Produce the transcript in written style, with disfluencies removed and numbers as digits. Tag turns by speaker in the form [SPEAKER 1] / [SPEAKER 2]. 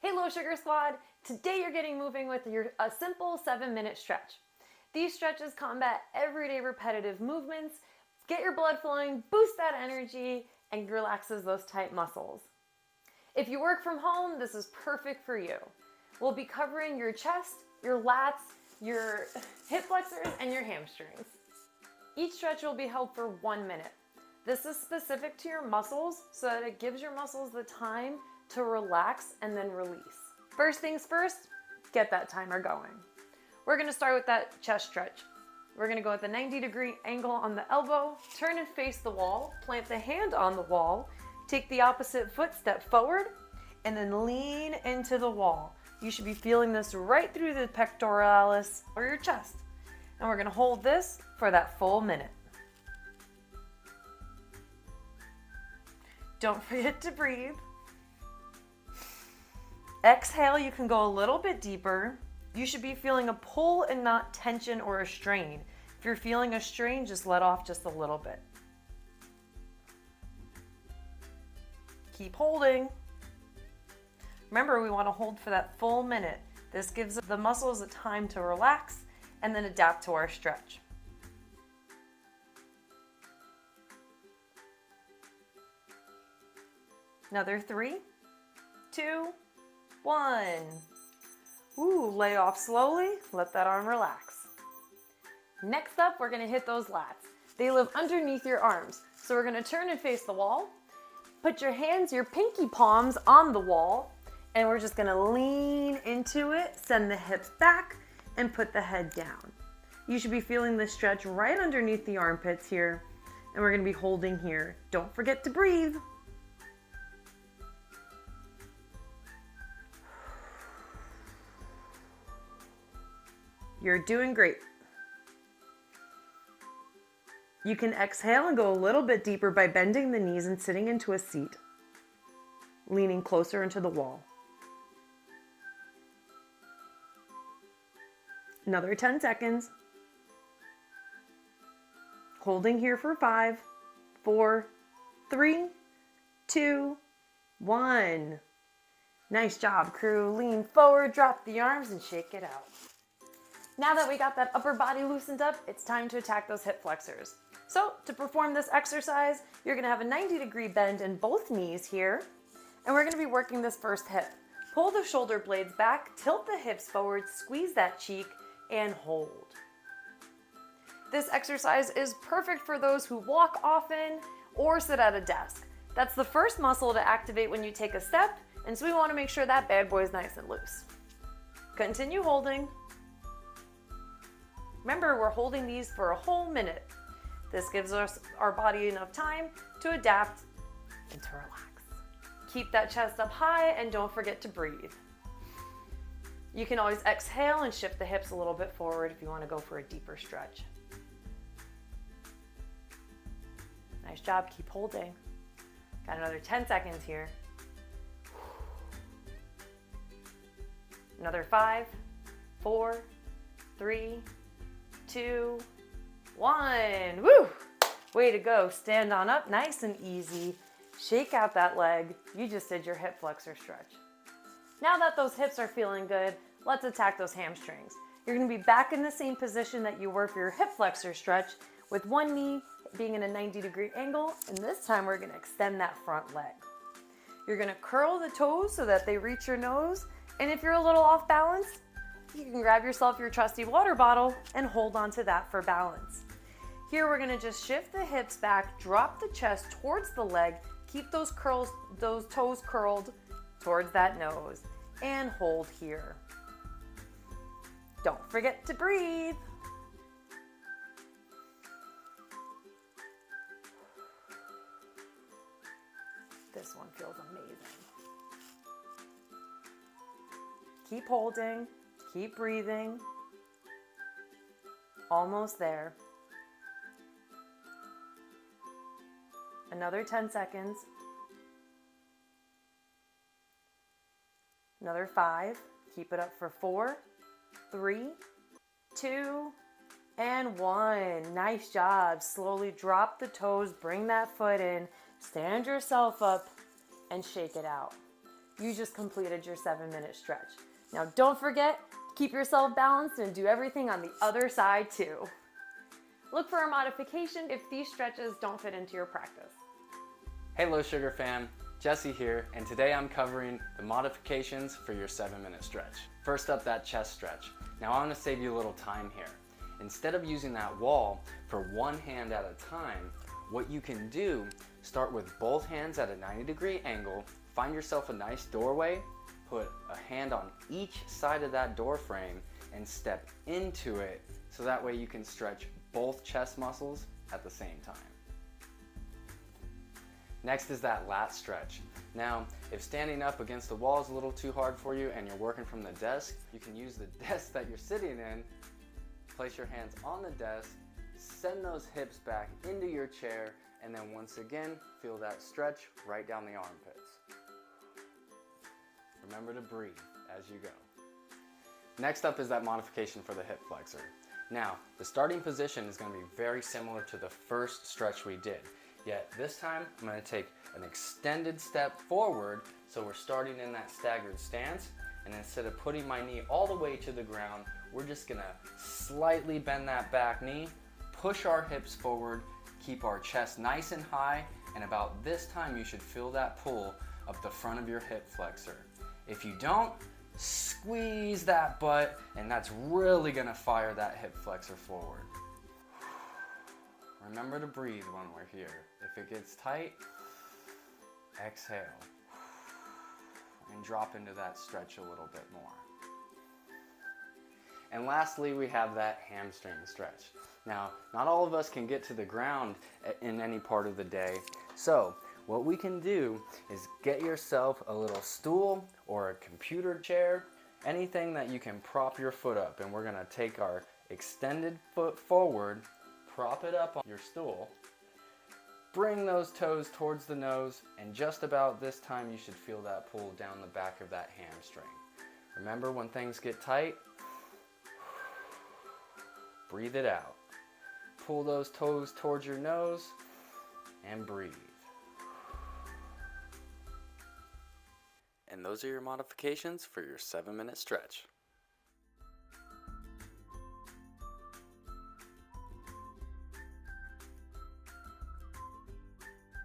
[SPEAKER 1] Hey Low Sugar Squad, today you're getting moving with a simple 7-minute stretch. These stretches combat everyday repetitive movements, get your blood flowing, boost that energy, and relaxes those tight muscles. If you work from home, this is perfect for you. We'll be covering your chest, your lats, your hip flexors, and your hamstrings. Each stretch will be held for 1 minute. This is specific to your muscles so that it gives your muscles the time to relax and then release. First things first, get that timer going. We're gonna start with that chest stretch. We're gonna go with a 90-degree angle on the elbow, turn and face the wall, plant the hand on the wall, take the opposite foot, step forward, and then lean into the wall. You should be feeling this right through the pectoralis or your chest. And we're gonna hold this for that full minute. Don't forget to breathe. Exhale, you can go a little bit deeper. You should be feeling a pull and not tension or a strain. If you're feeling a strain, just let off just a little bit. Keep holding. Remember, we want to hold for that full minute. This gives the muscles a time to relax and then adapt to our stretch. Another 3, 2, 1. Ooh, lay off slowly. Let that arm relax. Next up, we're gonna hit those lats. They live underneath your arms. So we're gonna turn and face the wall. Put your hands, your pinky palms on the wall, and we're just gonna lean into it, send the hips back, and put the head down. You should be feeling the stretch right underneath the armpits here, and we're gonna be holding here. Don't forget to breathe. You're doing great. You can exhale and go a little bit deeper by bending the knees and sitting into a seat, leaning closer into the wall. Another 10 seconds. Holding here for 5, 4, 3, 2, 1. Nice job, crew. Lean forward, drop the arms, and shake it out. Now that we got that upper body loosened up, it's time to attack those hip flexors. So to perform this exercise, you're gonna have a 90-degree bend in both knees here, and we're gonna be working this first hip. Pull the shoulder blades back, tilt the hips forward, squeeze that cheek, and hold. This exercise is perfect for those who walk often or sit at a desk. That's the first muscle to activate when you take a step, and so we wanna make sure that bad boy is nice and loose. Continue holding. Remember, we're holding these for a whole minute. This gives us our body enough time to adapt and to relax. Keep that chest up high and don't forget to breathe. You can always exhale and shift the hips a little bit forward if you want to go for a deeper stretch. Nice job, keep holding. Got another 10 seconds here. Another 5, 4, 3, 2, 1. Woo! Way to go. Stand on up, nice and easy. Shake out that leg. You just did your hip flexor stretch. Now that those hips are feeling good, let's attack those hamstrings. You're gonna be back in the same position that you were for your hip flexor stretch, with one knee being in a 90-degree angle, and this time we're gonna extend that front leg. You're gonna curl the toes so that they reach your nose, and if you're a little off balance, you can grab yourself your trusty water bottle and hold on to that for balance. Here we're gonna just shift the hips back, drop the chest towards the leg, keep those toes curled towards that nose, and hold here. Don't forget to breathe. This one feels amazing. Keep holding. Keep breathing. Almost there. Another 10 seconds. Another 5. Keep it up for 4, 3, 2, and 1. Nice job. Slowly drop the toes, bring that foot in, stand yourself up, and shake it out. you just completed your 7-minute stretch. Now don't forget, keep yourself balanced and do everything on the other side too. Look for a modification if these stretches don't fit into your practice.
[SPEAKER 2] Hey Low Sugar fam, Jesse here, and today I'm covering the modifications for your 7-minute stretch. First up, that chest stretch. Now I'm going to save you a little time here. Instead of using that wall for one hand at a time, what you can do, start with both hands at a 90-degree angle, find yourself a nice doorway, put a hand on each side of that door frame and step into it so that way you can stretch both chest muscles at the same time. Next is that lat stretch. Now, if standing up against the wall is a little too hard for you and you're working from the desk, you can use the desk that you're sitting in, place your hands on the desk, send those hips back into your chair, and then once again, feel that stretch right down the armpits. Remember to breathe as you go. Next up is that modification for the hip flexor. Now, the starting position is going to be very similar to the first stretch we did. Yet this time, I'm going to take an extended step forward, so we're starting in that staggered stance, and instead of putting my knee all the way to the ground, we're just going to slightly bend that back knee, push our hips forward, keep our chest nice and high, and about this time you should feel that pull up the front of your hip flexor. If you don't, squeeze that butt, and that's really going to fire that hip flexor forward. Remember to breathe when we're here. If it gets tight, exhale and drop into that stretch a little bit more. And lastly, we have that hamstring stretch. Now, not all of us can get to the ground in any part of the day, so what we can do is get yourself a little stool or a computer chair, anything that you can prop your foot up, and we're going to take our extended foot forward, prop it up on your stool, bring those toes towards the nose, and just about this time you should feel that pull down the back of that hamstring. Remember, when things get tight, breathe it out. Pull those toes towards your nose and breathe. And those are your modifications for your 7-minute stretch.